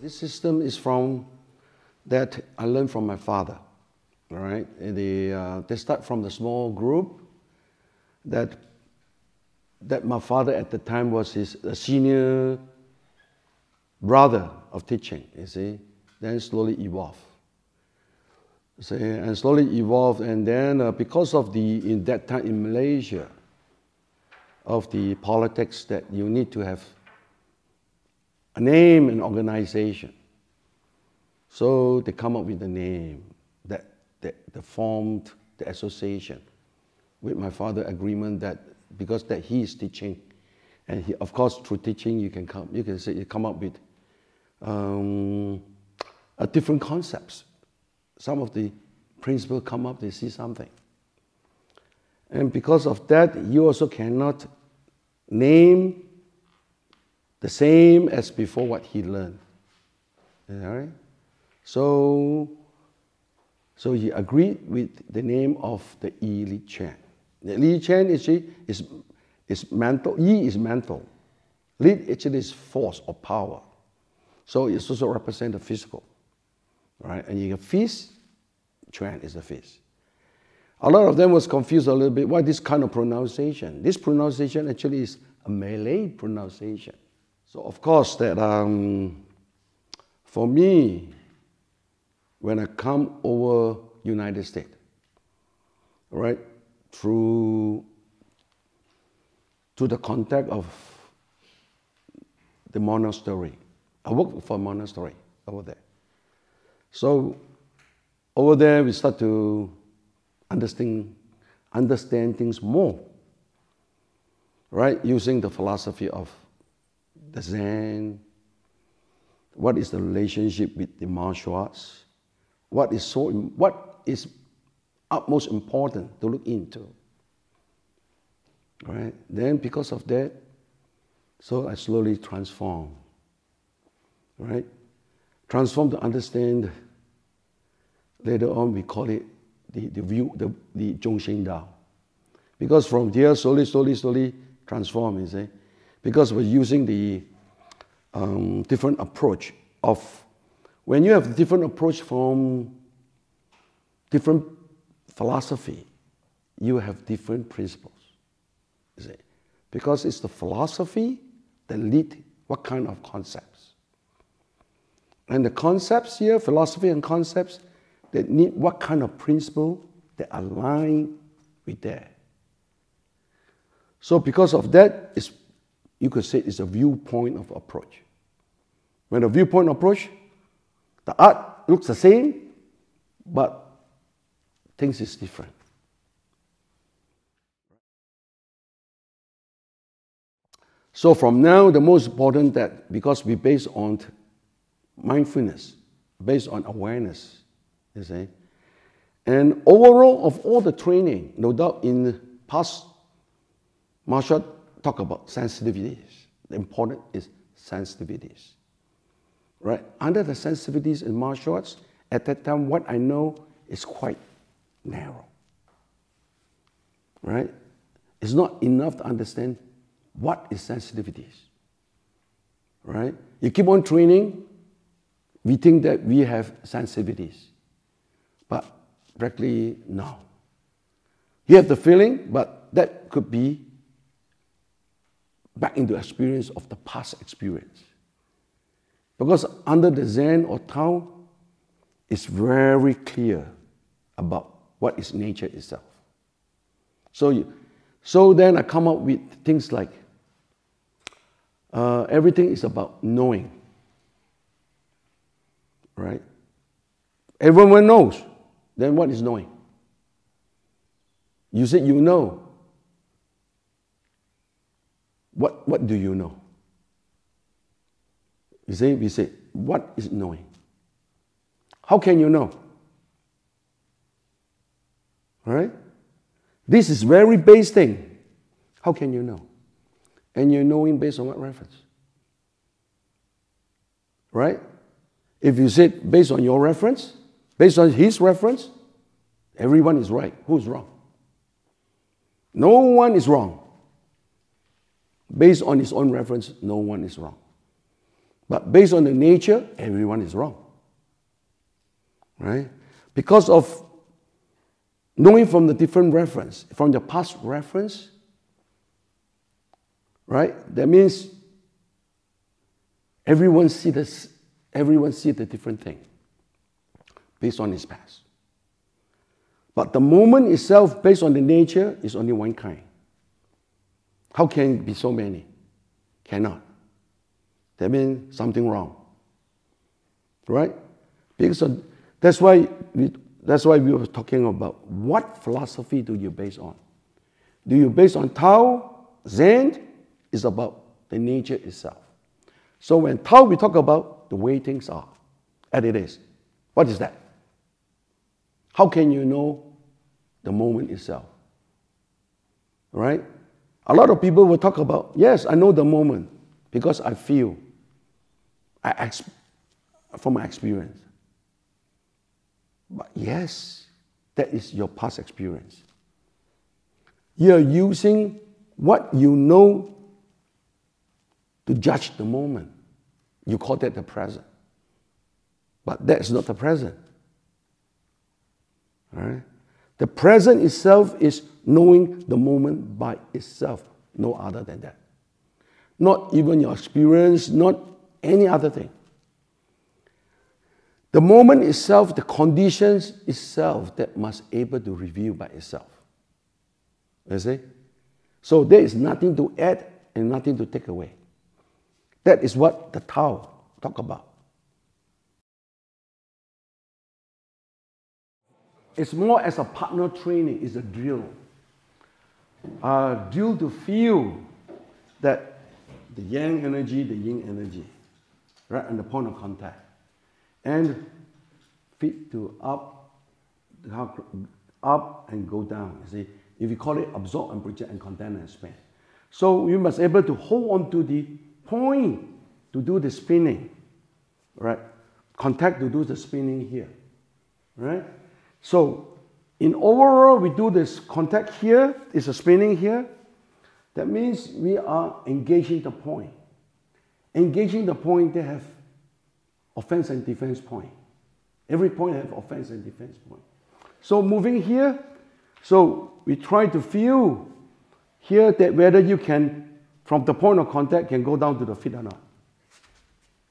This system is from that I learned from my father. All right, they start from the small group that my father at the time was his senior brother of teaching. You see, then slowly evolved. See, and slowly evolved, and then because of in that time in Malaysia, of the politics that you need to have a name and organization. So they come up with the name that formed the association with my father agreement that because that he is teaching, and he, of course through teaching you can come up with different concepts. Some of the principals come up, they see something. And because of that, you also cannot name the same as before what he learned. All right? So he agreed with the name of the Liq Chuan. The Liq Chuan is mental. Yi is mental. Liq actually is force or power. So it also represents the physical. Right? And you have fist, Chuan is a fist. A lot of them was confused a little bit. Why this kind of pronunciation? This pronunciation actually is a Malay pronunciation. So of course that for me, when I come over United States, right, through the contact of the monastery, I work for a monastery over there. So over there we start to understand things more, right? Using the philosophy of the Zen, what is the relationship with the martial arts, what is utmost important to look into, right? Then because of that, so I slowly transform, right? Transform to understand. Later on, we call it the Zhong Xin Dao, because from here slowly transform. You see, because we're using the different approach of when you have different approach from different philosophy, you have different principles. You see, because it's the philosophy that lead what kind of concepts, and the concepts here, philosophy and concepts, that need what kind of principle that align with that. So because of that, you could say it's a viewpoint of approach. When a viewpoint approach, the art looks the same, but things is different. So from now, the most important that, because we base on mindfulness, based on awareness, you see. And overall of all the training, no doubt in past martial art talk about sensitivities. The important is sensitivities. Right? Under the sensitivities in martial arts, at that time what I know is quite narrow. Right? It's not enough to understand what is sensitivities. Right? You keep on training, we think that we have sensitivities. But practically, no. You have the feeling, but that could be back into experience of the past experience. Because under the Zen or Tao, it's very clear about what is nature itself. So then I come up with things like everything is about knowing. Right? Everyone knows. Then what is knowing? You said you know. What do you know? We say, what is knowing? How can you know? Right? This is very base thing. How can you know? And you're knowing based on what reference? Right? If you say based on your reference, based on his reference, everyone is right. Who's wrong? No one is wrong. Based on his own reference, no one is wrong. But based on the nature, everyone is wrong. Right? Because of knowing from the different reference, from the past reference, right? That means everyone see the different thing based on his past. But the moment itself, based on the nature, is only one kind. How can it be so many? Cannot. That means something wrong. Right? Because that's why we were talking about what philosophy do you base on? Do you base on Tao? Zen is about the nature itself. So when Tao, we talk about the way things are, as it is. What is that? How can you know the moment itself? Right? A lot of people will talk about, yes, I know the moment because I feel, from my experience. But yes, that is your past experience. You're using what you know to judge the moment. You call that the present. But that's not the present. All right? The present itself is knowing the moment by itself, no other than that. Not even your experience, not any other thing. The moment itself, the conditions itself that must able to reveal by itself. You see? So there is nothing to add and nothing to take away. That is what the Tao talk about. It's more as a partner training, it's a drill. A drill to feel that the yang energy, the yin energy, right, and the point of contact. And feet to up and go down. You see, if you call it absorb and project and contain and expand. So you must be able to hold on to the point to do the spinning, right? Contact to do the spinning here, right? So in overall, we do this contact here, it's a spinning here. That means we are engaging the point. Engaging the point, they have offense and defense point. Every point has offense and defense point. So moving here, so we try to feel here that whether you can, from the point of contact, can go down to the feet or not.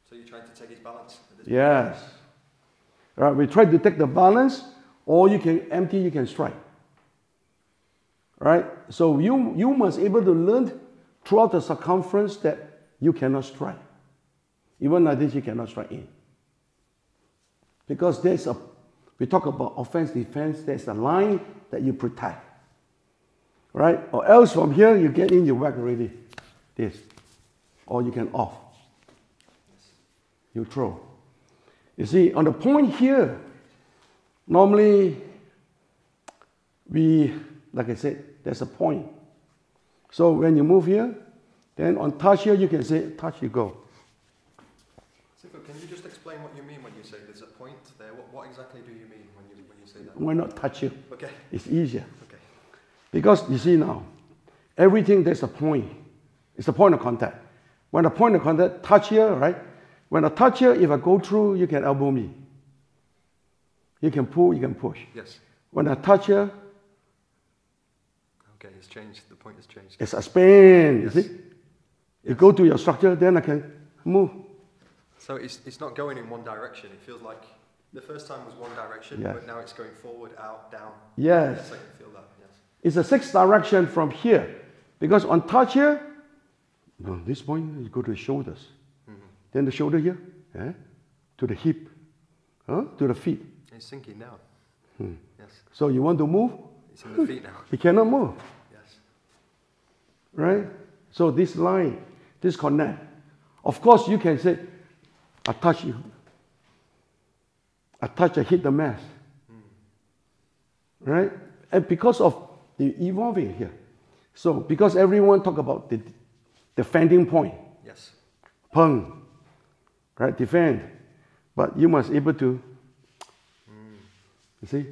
So you're trying to take his balance? Yes. Right, we try to take the balance, or you can empty, you can strike. Right? So you must be able to learn throughout the circumference that you cannot strike. Even like this, you cannot strike in. Because we talk about offense, defense, there's a line that you protect. Right? Or else from here, you get in, you whack already. This. Or you can off. You throw. You see, on the point here, normally like I said, there's a point. So when you move here, then on touch here, you can say, touch, you go. Can you just explain what you mean when you say there's a point there? What exactly do you mean when you say that? Why not touch you? Okay. It's easier. Okay. Because you see now, everything there's a point. It's a point of contact. When a point of contact, touch here, right? When I touch here, if I go through, you can elbow me. You can pull, you can push. Yes. When I touch here, okay, it's changed. The point has changed. it's a spin. Yes. You see? You go to your structure, then I can move. So it's not going in one direction. It feels like the first time was one direction, yes. but now it's going forward, out, down. Yes. Yes, I can feel that. Yes. It's a 6 direction from here. Because on touch here, no, this point, you go to the shoulders. Mm-hmm. Then the shoulder here, to the hip, to the feet. It's sinking down. Yes. So you want to move? It's in the feet now. You cannot move. Yes. Right? So this line, this connect. Of course, you can say, I touch you. I touch, I hit the mass. Right? And because of the evolving here. So, because everyone talk about the defending point. Yes. Peng. Right? Defend. But you must able to, you see?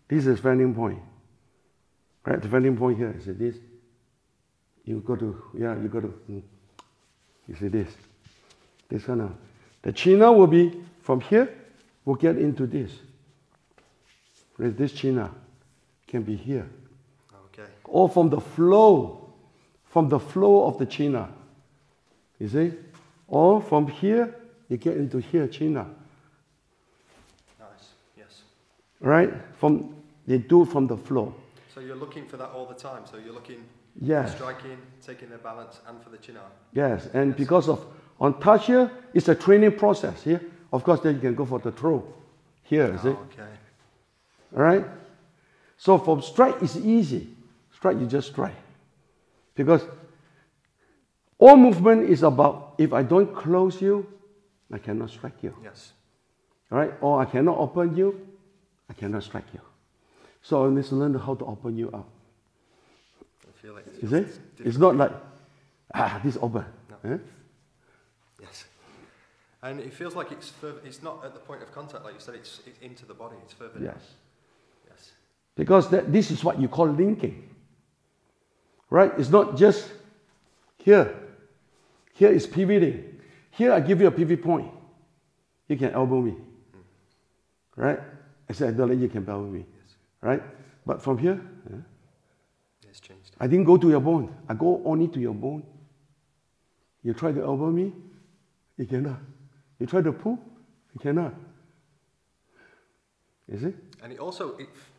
This is defending point. Right? Defending point here. You see this? You go to, you see this. This kind of, the China will be from here, we'll get into this. This China can be here. Okay. Or from the flow of the China. You see? Or from here, you get into here, China. Nice, yes. Right? They do from the flow. So you're looking for that all the time. So you're looking, yes, striking, taking their balance, and for the chin arm. Yes, and yes, because of on touch here, it's a training process here. Of course, then you can go for the throw here. See? Okay. All right. So from strike is easy. Strike, you just strike, because all movement is about if I don't close you, I cannot strike you. Yes. All right. Or I cannot open you, I cannot strike you. So I need to learn how to open you up. I feel like you see? It's not like, this open. No. Yes. And it feels like it's further, it's not at the point of contact, like you said, it's into the body, it's further down. Yes. Because this is what you call linking. Right? It's not just here. Here is pivoting. Here I give you a pivot point. You can elbow me. Right? I said, don't let you can elbow me. Yes. Right? But from here, it's changed. I didn't go to your bone. I go only to your bone. You try to elbow me, you cannot. You try to pull, you cannot. You see? And it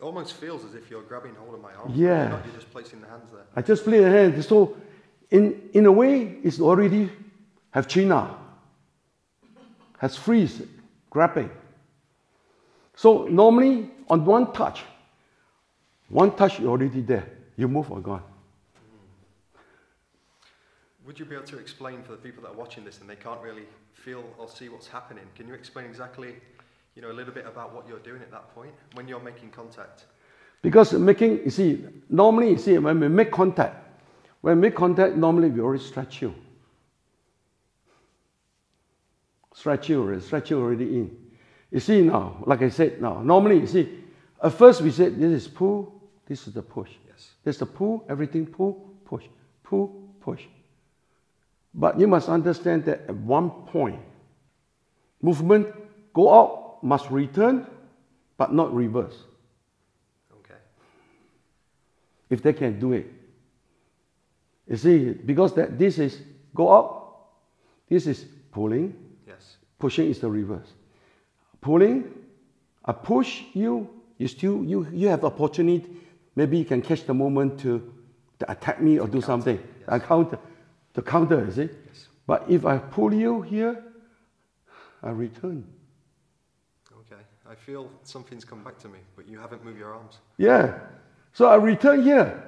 almost feels as if you're grabbing hold of my arm. Yeah. You're just placing the hands there. I just play the hand. So in a way, it's already have China. Has freeze, grabbing. So normally on one touch you're already there. You move or gone. Would you be able to explain for the people that are watching this and they can't really feel or see what's happening? Can you explain exactly, a little bit about what you're doing at that point when you're making contact? Because making, normally, when we make contact, normally we already stretch you. Stretch you already in. You see now, like I said now, normally, at first we said this is pull, this is the push. Yes. There's the pull, everything pull, push, pull, push. But you must understand that at one point, movement go out, must return, but not reverse. Okay. If they can do it. You see, because this is go up, this is pulling. Yes. Pushing is the reverse. Pulling, I push you, you have opportunity, maybe you can catch the moment to attack me or do something. Yes. To counter, you see? Yes. But if I pull you here, I return. Okay. I feel something's come back to me, but you haven't moved your arms. Yeah. So I return here.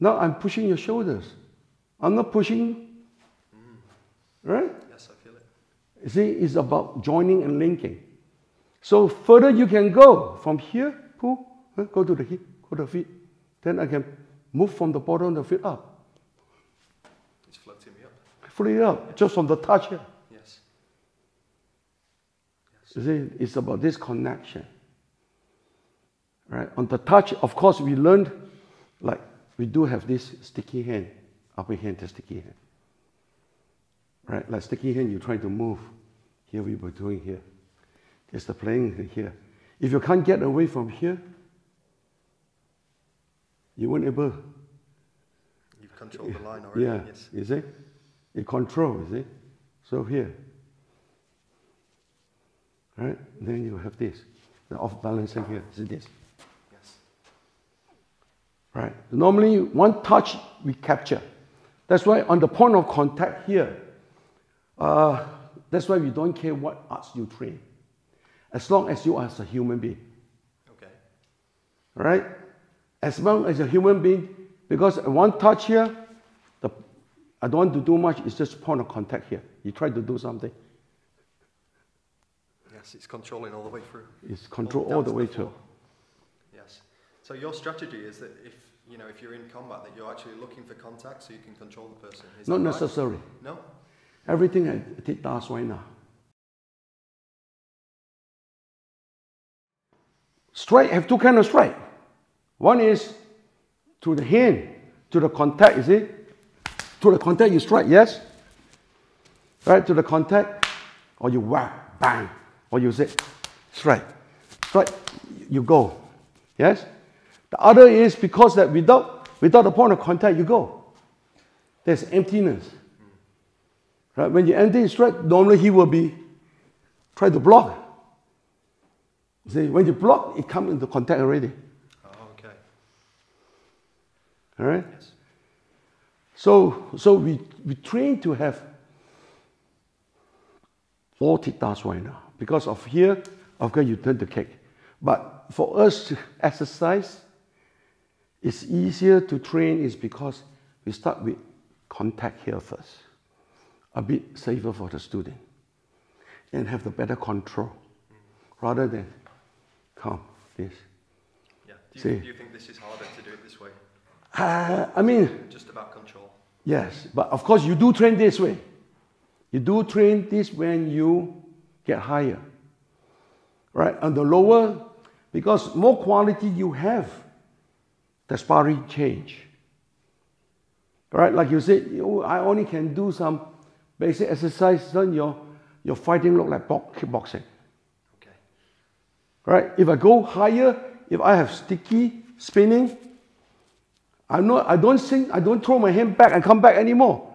Now I'm pushing your shoulders. I'm not pushing. Right? Yes, I feel it. You see, it's about joining and linking. So further you can go. From here, pull, go to the hip, go to the feet. Then I can move from the bottom of the feet up. It's floating me up. Floating up, just from the touch here. Yes. You see, it's about this connection. Right? On the touch, of course, we learned, like, we do have this sticky hand, upper hand, the sticky hand. Right? Like sticky hand, you try to move. Here we were doing here. There's the playing here. If you can't get away from here, you won't able. You've controlled the line already. Yeah, yes. You see? You control, you see? So here. Right? Then you have this. The off balancing here. See this? Yes. Right? Normally, one touch we capture. That's why on the point of contact here, that's why we don't care what arts you train. As long as you are a human being. Okay. Right? As long as a human being, because one touch here, I don't want to do much, it's just point of contact here. You try to do something. Yes, it's controlling all the way through. It's control all the way through. Yes. So your strategy is that if you're in combat, that you're actually looking for contact so you can control the person. Is Not that necessary. Right? No? Everything I did last right now. Strike, have two kinds of strike. One is to the hand, to the contact, you see? To the contact you strike, yes? right, to the contact, or you whack, bang, or you say, strike, strike, you go. Yes? The other is because that without the point of contact, you go. There's emptiness. Right? When you empty his strike, normally he will be try to block. See, when you block, it comes into contact already. Oh, okay. All right? Yes. So we train to have multitask right now. Because of here, of course, you turn to kick. But for us to exercise, it's easier to train is because we start with contact here first. A bit safer for the student. And have the better control. Rather than come this. Yeah. Do you think this is harder to do it this way? I mean, just about control. Yes, but of course you do train this way. You do train this when you get higher. Right? And the lower, because more quality you have, the sparring change. Right? Like you said, I only can do some basic exercise, then your fighting look like kickboxing. Okay. Right? If I go higher, if I have sticky spinning, I don't throw my hand back and come back anymore.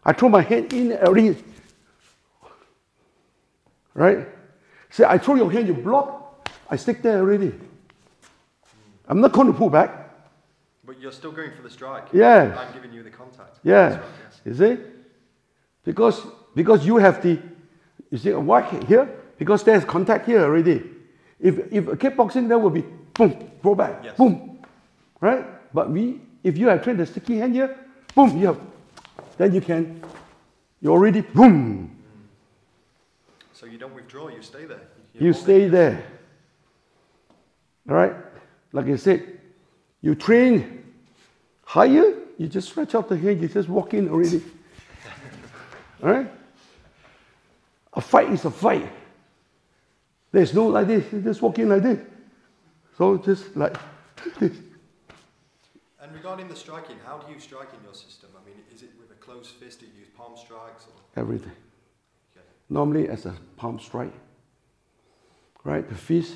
I throw my hand in already. Right? Say, I throw your hand, you block, I stick there already. I'm not going to pull back. But you're still going for the strike. Yeah. I'm giving you the contact. Yeah. Right, yes. You see? Because you have the, you see, a whack here, because there's contact here already. If a kickboxing, there will be boom, throw back, yes. Boom. Right? But if you have trained the sticky hand here, boom, then you already, boom. So you don't withdraw, you stay there. You stay there. All right? Like I said, you train higher, you just stretch out the hand, you just walk in already. All right? A fight is a fight. There's no like this, you just walk in like this. So just like this. And regarding the striking, how do you strike in your system? I mean, is it with a closed fist? Do you use palm strikes? Or? Everything. Okay. Normally as a palm strike. Right? The fist,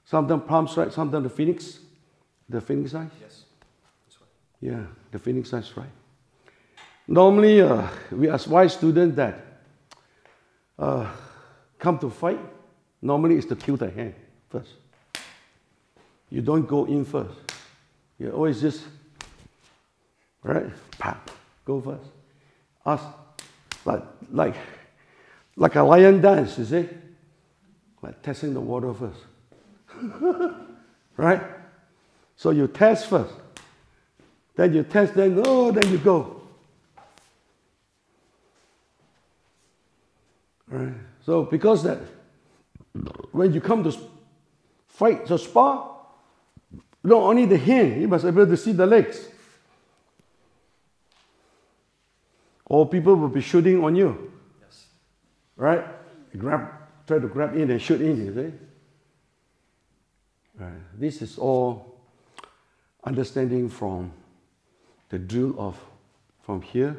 sometimes palm strike, sometimes the phoenix. The phoenix size? Yes. This way. Yeah, the phoenix size strike. Normally, we advise students that come to fight, normally it's to kill the hand first. You don't go in first. You always just, right? Pop, go first. Us, like a lion dance, you see? Like testing the water first. Right? So you test first. Then you test, then you go. Right? So because that, when you come to fight, so spar, not only the hand, you must be able to see the legs. Or people will be shooting on you. Yes. Right? Try to grab in and shoot in, you see? Right. This is all understanding from the drill of from here,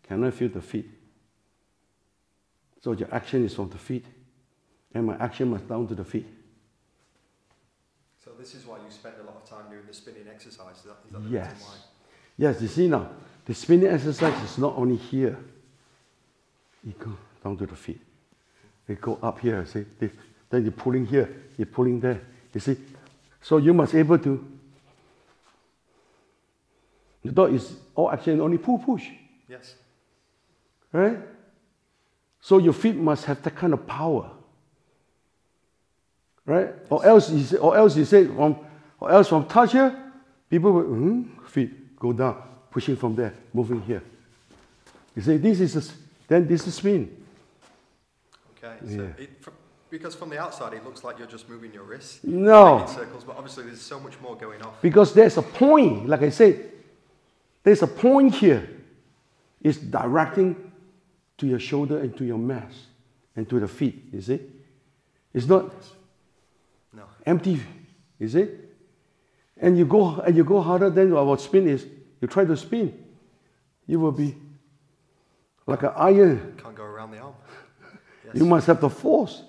cannot feel the feet. So your action is from the feet, and my action must down to the feet. So this is why you spend a lot of time doing the spinning exercise. Is that the Yes. reason why? Yes, you see now, the spinning exercise is not only here. You go down to the feet. You go up here, see? Then you're pulling here, you're pulling there. You see? So you must be able to. The dog is all action, only pull, push. Yes. Right? So your feet must have that kind of power. Right? Yes. Or else you say from touch here, people will feet go down, pushing from there, moving here. You say this is spin. Okay. Yeah. So because from the outside it looks like you're just moving your wrists. No. In circles, but obviously there's so much more going on. Because there's a point, like I said, there's a point here. It's directing to your shoulder and to your mass and to the feet, you see? It's not empty, you see? And you go harder, then our spin is, you try to spin, you will be like an iron. Can't go around the arm. Yes. You must have the force.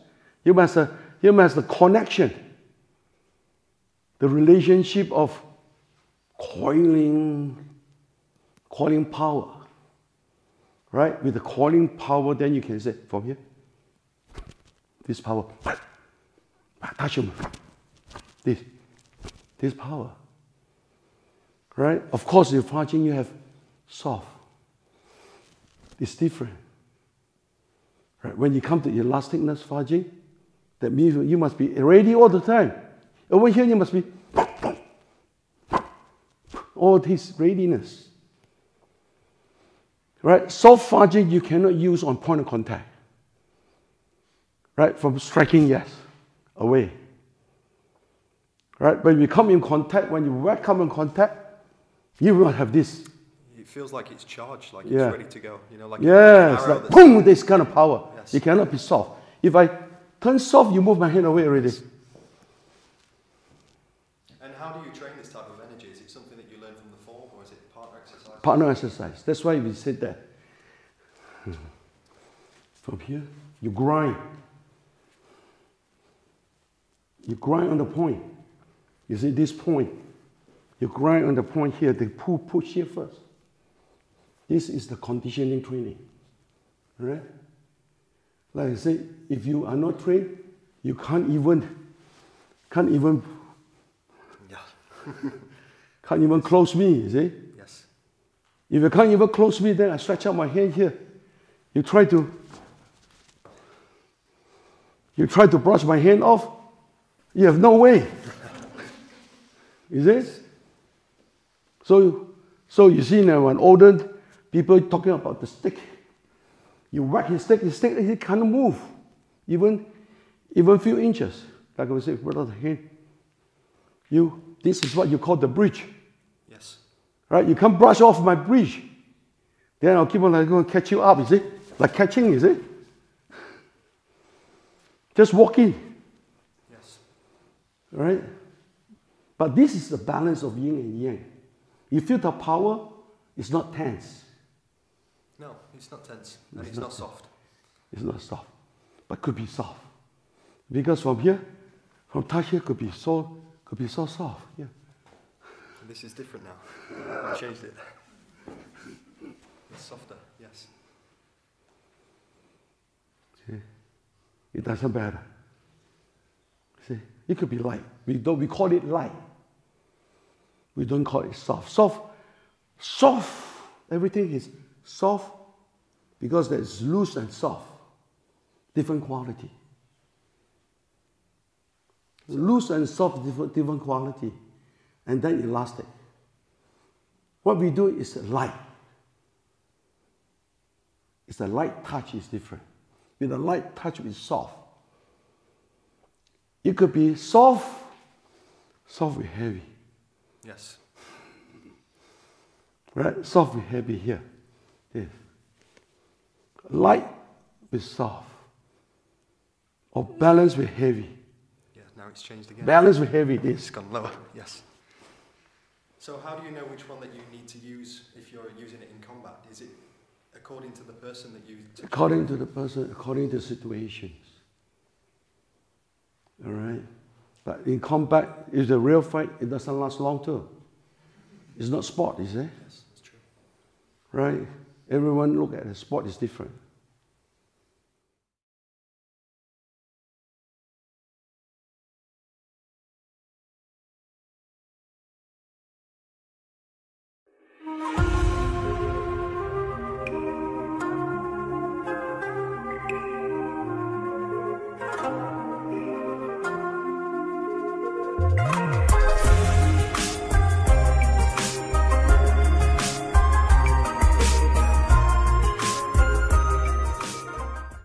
You must have the connection. The relationship of coiling power. Right? With the coiling power, then you can say, from here, this power, touch him. This power. Right? Of course, in Fajing, you have soft. It's different. Right? When you come to elasticness Fajing, that means you must be ready all the time. Over here, you must be all this readiness. Right? Soft Fajing you cannot use on point of contact. Right? From striking, yes, away. Right? When you come in contact, when you come in contact, you will have this. It feels like it's charged, like yeah. it's ready to go. You know, like yes, like boom, this kind of power. Yes. You cannot be soft. If I turn soft, you move my hand away already. And how do you train this type of energy? Is it something that you learn from the form, or is it partner exercise? Partner exercise. That's why we said that. From here, you grind. You grind on the point. You see this point. You grind on the point here. They push here first. This is the conditioning training. Right? Like I say, if you are not trained, you can't even close me, you see? Yes. If you can't even close me, then I stretch out my hand here. You try to brush my hand off, you have no way. Is it? So you see now when older people talking about the stick, you whack his stick, he can't move, even few inches. Like I was saying, brother, hand. This is what you call the bridge. Yes. Right? You can't brush off my bridge. Then I'll keep on going to catch you up, you see? Like catching, you see? Just walking. Yes. Right? But this is the balance of yin and yang. You feel the power, it's not tense. No, it's not tense. And it's not soft. It's not soft. But could be soft. Because from here, from touch here could be so soft. Yeah. And this is different now. I changed it. It's softer, yes. See? It doesn't matter. See? It could be light. We call it light. We don't call it soft. Soft. Everything is soft because there's loose and soft. Different quality. Loose and soft, different quality. And then elastic. What we do is light. It's a light touch is different. With a light touch is soft. It could be soft with heavy. Yes. Right? Soft with heavy here. Yes. Light with soft. Or balance with heavy. Yeah, now it's changed again. Balance with heavy, this. It's gone lower, yes. So how do you know which one that you need to use if you're using it in combat? Is it according to the person that you... According to the person, according to situations. All right? But in combat, it's a real fight, it doesn't last long too. It's not sport, is it? Yes, that's true. Right? Everyone look at the sport is different.